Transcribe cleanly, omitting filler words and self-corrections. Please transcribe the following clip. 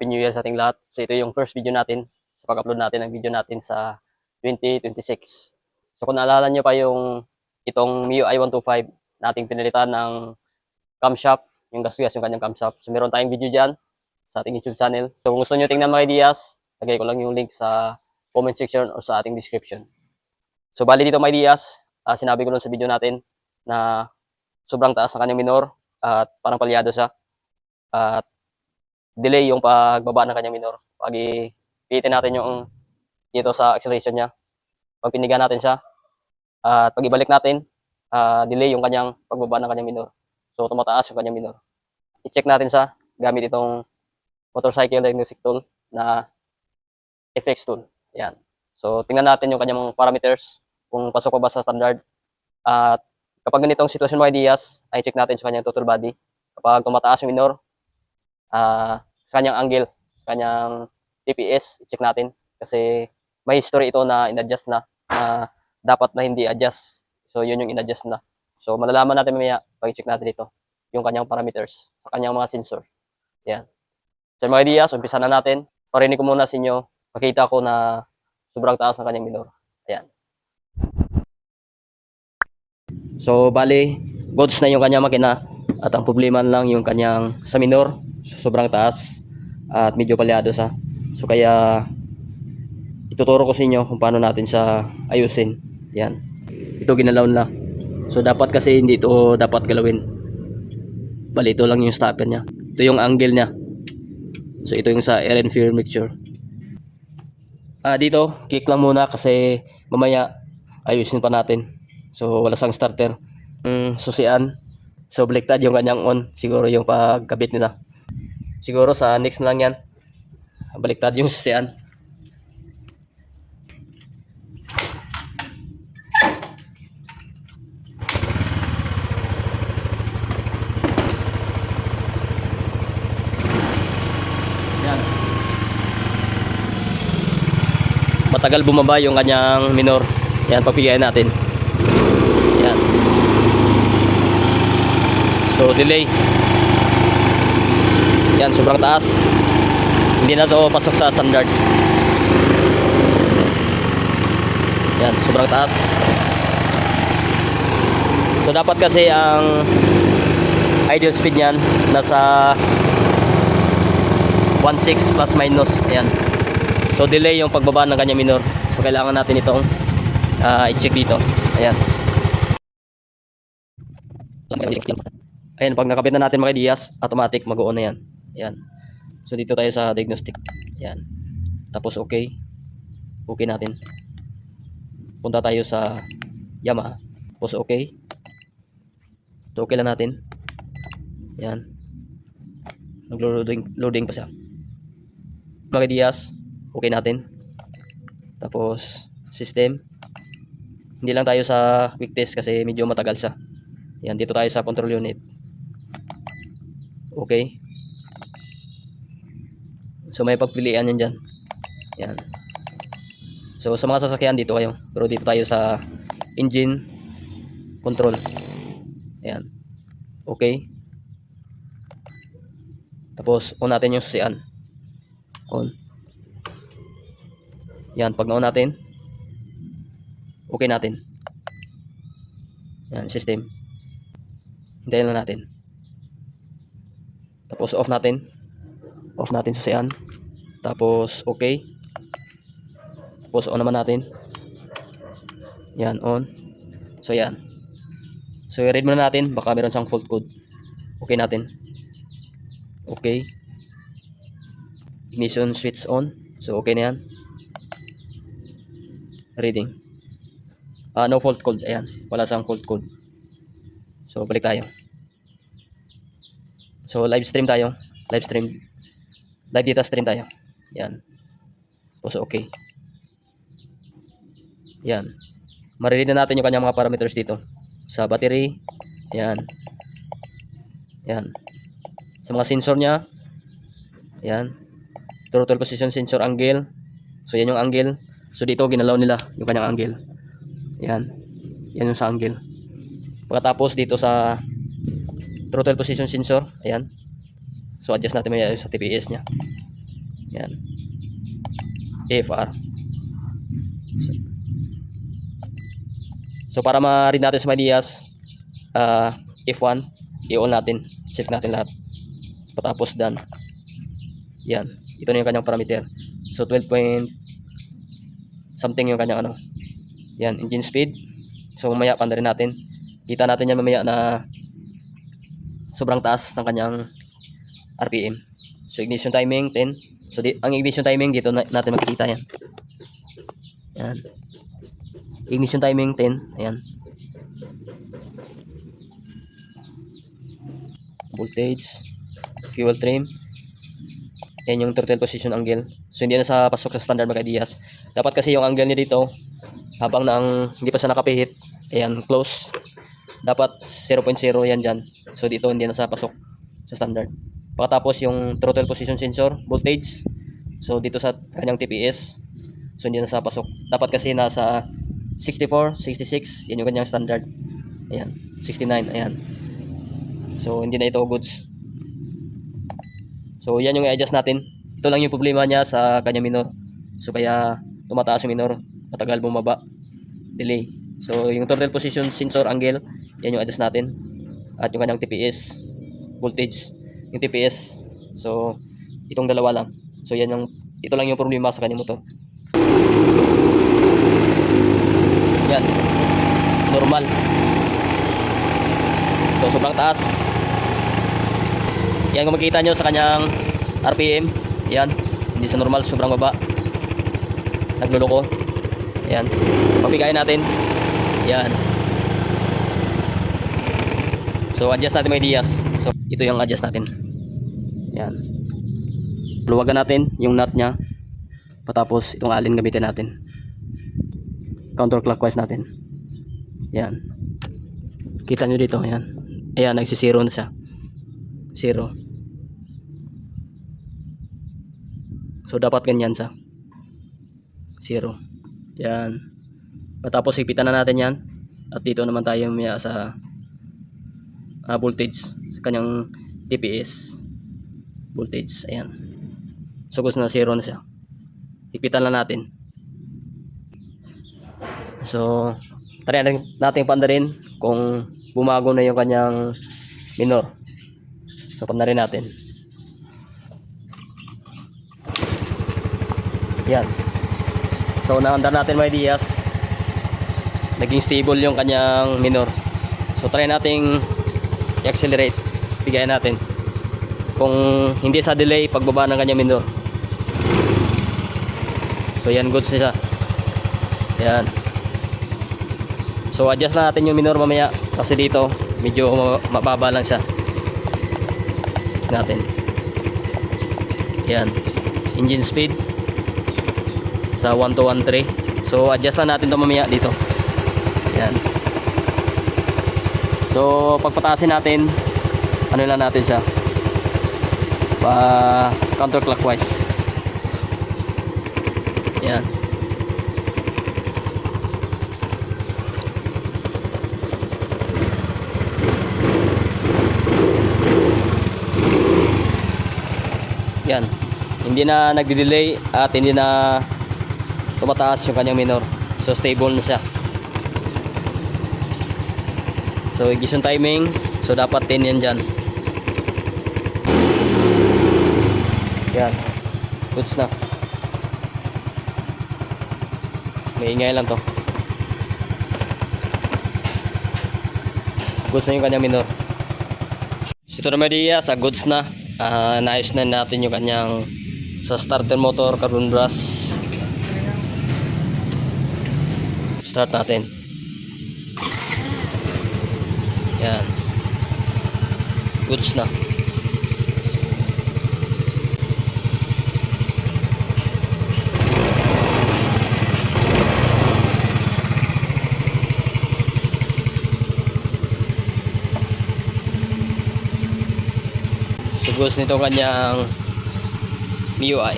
Happy New Year sa ating lahat. So ito yung first video natin sa pag-upload natin ng video natin sa 2026. So kung naalala nyo pa yung itong MIUI 125 nating pinalitan ng camshaft, yung gasgas yung kanyang camshaft. So meron tayong video dyan sa ating YouTube channel. So kung gusto nyo tingnan mga ideas, lagay ko lang yung link sa comment section o sa ating description. So bali dito mga ideas, sinabi ko lang sa video natin na sobrang taas na kanyang minor at parang palyado siya. At delay yung pagbaba ng kanyang minor. Pag ipitin natin yung dito sa acceleration niya, pag piniga natin siya, at pag ibalik natin, delay yung kanyang pagbaba ng kanyang minor. So tumataas yung kanyang minor. I-check natin siya gamit itong motorcycle diagnostic tool na FX tool. Yan. So tingnan natin yung kanyang parameters kung pasok pa ba sa standard. At kapag ganitong sitwasyon mga ideas, ay check natin sa kanyang total body. Kapag tumataas yung minor, sa kanyang angle, sa kanyang TPS, i-check natin. Kasi may history ito na in-adjust na dapat na hindi adjust. So, yun yung in-adjust na. So, malalaman natin mamaya pag i-check natin ito, yung kanyang parameters sa kanyang mga sensor. Yan. So, mga ideas, umpisa na natin. Parinig ko muna sa inyo, makita ko na sobrang taas ng kanyang minor. Ayan. So, bali, goods na yung kanyang makina. At ang problema lang yung kanyang sa minor, sobrang taas at medyo palyado sa. So kaya ituturo ko sa inyo kung paano natin siya ayusin. Yan. Ito ginalaw na. So dapat kasi hindi ito dapat galawin. Bali ito lang yung stopper niya. Ito yung angle niya. So ito yung sa air and fuel mixture. Dito kick lang muna kasi mamaya ayusin pa natin. So wala sang starter. Susian. So baliktad yung kanyang on. Siguro yung pagkabit nila. Siguro sa next na lang yan. Baliktad yung susian. Yan. Matagal bumaba yung kanyang minor. Yan, papigayan natin. Yan. So delay. Yan, sobrang taas. Hindi na to pasok sa standard. Yan, sobrang taas. So dapat kasi ang ideal speed niyan nasa 1.6 plus minus. Ayan. So delay yung pagbaba ng kanyang minor. So kailangan natin itong i-check dito. Ayan. Ayan, pag nakabit na natin mga ideas, automatic mag-on na yan. Ayan. So dito tayo sa diagnostic. Ayan. Tapos okay. Okay natin. Punta tayo sa Yamaha. Tapos okay. So okay lang natin. Ayan. Naglo-loading pa siya. Mga ideas, okay natin. Tapos system. Hindi lang tayo sa quick test kasi medyo matagal siya. Ayan, dito tayo sa control unit. Okay. So may pagpilian yan dyan. Yan. So sa mga sasakyan dito kayo. Pero dito tayo sa engine control. Ayan. Okay. Tapos on natin yung susian. On. Yan. Pag na-on natin, okay natin. Yan. System. Hintayin lang natin. Tapos off natin. Off natin susian. Tapos okay. Tapos on naman natin. Yan, on. So yan. So i-read muna natin, baka meron siyang fault code. Okay natin. Okay. Ignition switch on. So okay na yan. Reading. No fault code. Ayan, wala siyang fault code. So balik tayo. So live stream tayo. Live stream. Live data stream tayo. Yan. So okay. Yan. Mariread na natin yung kanyang mga parameters dito. Sa battery. Yan. Yan. Sa mga sensor niya. Yan. Throttle position sensor angle. So yan yung angle. So dito ginalaw nila yung kanyang angle. Yan. Yan yung sa angle. Pagkatapos dito sa throttle position sensor. Ayan. So adjust natin may sa TPS niya. Yan. AFR. So para ma-read natin sa Medias, F1, i-on natin. Check natin lahat. Patapos done. Yan. Ito na yung kanyang parameter. So 12 point something yung kanyang ano. Yan, engine speed. So mamaya panda rin natin. Kita natin yan mamaya na sobrang taas ng kanyang RPM. So ignition timing 10. So ang ignition timing dito natin makikita yan. Yan. Ignition timing 10. Ayan. Voltage, fuel trim. Ayan yung throttle position angle. So hindi na sa pasok sa standard mga ideas. Dapat kasi yung angle niya dito habang hindi pa siya nakapihit. Ayan, close. Dapat 0.0 yan dyan. So dito hindi na sa pasok sa standard. Pagkatapos yung throttle position sensor, voltage. So dito sa kanyang TPS. So hindi na sa pasok. Dapat kasi nasa 64, 66. Yan yung kanyang standard. Ayan, 69. Ayan. So hindi na ito goods. So yan yung i-adjust natin. Ito lang yung problema niya sa kanyang minor. So kaya tumataas yung minor, matagal bumaba, delay. So yung throttle position sensor angle, yan yung adjust natin. At yung kanyang TPS, voltage, yung TPS. So itong dalawa lang. So ito lang yung problema sa kanyang motor. Yan. Normal. So sobrang taas. Yan kung makikita nyo sa kanyang RPM. Yan. Hindi sa normal. Sobrang baba. Nagluloko. Yan. Pabigayin natin. Yan. So adjust natin mga ideas. So ito yung adjust natin. Yan. Luwagan natin yung nut nya. Patapos itong alin gamitin natin. Counterclockwise natin. Yan. Kita nyo dito. Yan. Ayan. Nagsisiro na siya. 0. So dapat ganyan sa 0. Yan. Patapos ipitan na natin yan. At dito naman tayo maya sa voltage sa kanyang TPS voltage. Ayan. So gusto na 0 na siya. Ipitan na natin. So try natin pandarin kung bumago na yung kanyang minor. So pandarin natin. Yan. So naandar natin mga ideas. Naging stable yung kanyang minor. So try nating i-accelerate. Bigayan natin. Kung hindi sa delay pagbaba ng kanyang minor. So yan, goods siya. Yan. So adjust na natin yung minor mamaya. Kasi dito medyo mababa lang siya. Natin. Yan. Engine speed sa 1213. So adjust lang natin ito mamaya dito. Yan. So pagpatasin natin, ano lang natin siya, counterclockwise. Yan. Yan. Hindi na nagde-delay at hindi na tumataas yung kanyang minor. So stable na siya. So ignition timing. So dapat 10 yan dyan. Yan. Goods na. Maingay lang to. Goods na yung kanyang minor. So ito naman diya sa goods na. Naayos na natin yung kanyang sa starter motor, carbon brush. Start natin. Yan. Goods na. So goods nito kanyang MIUI.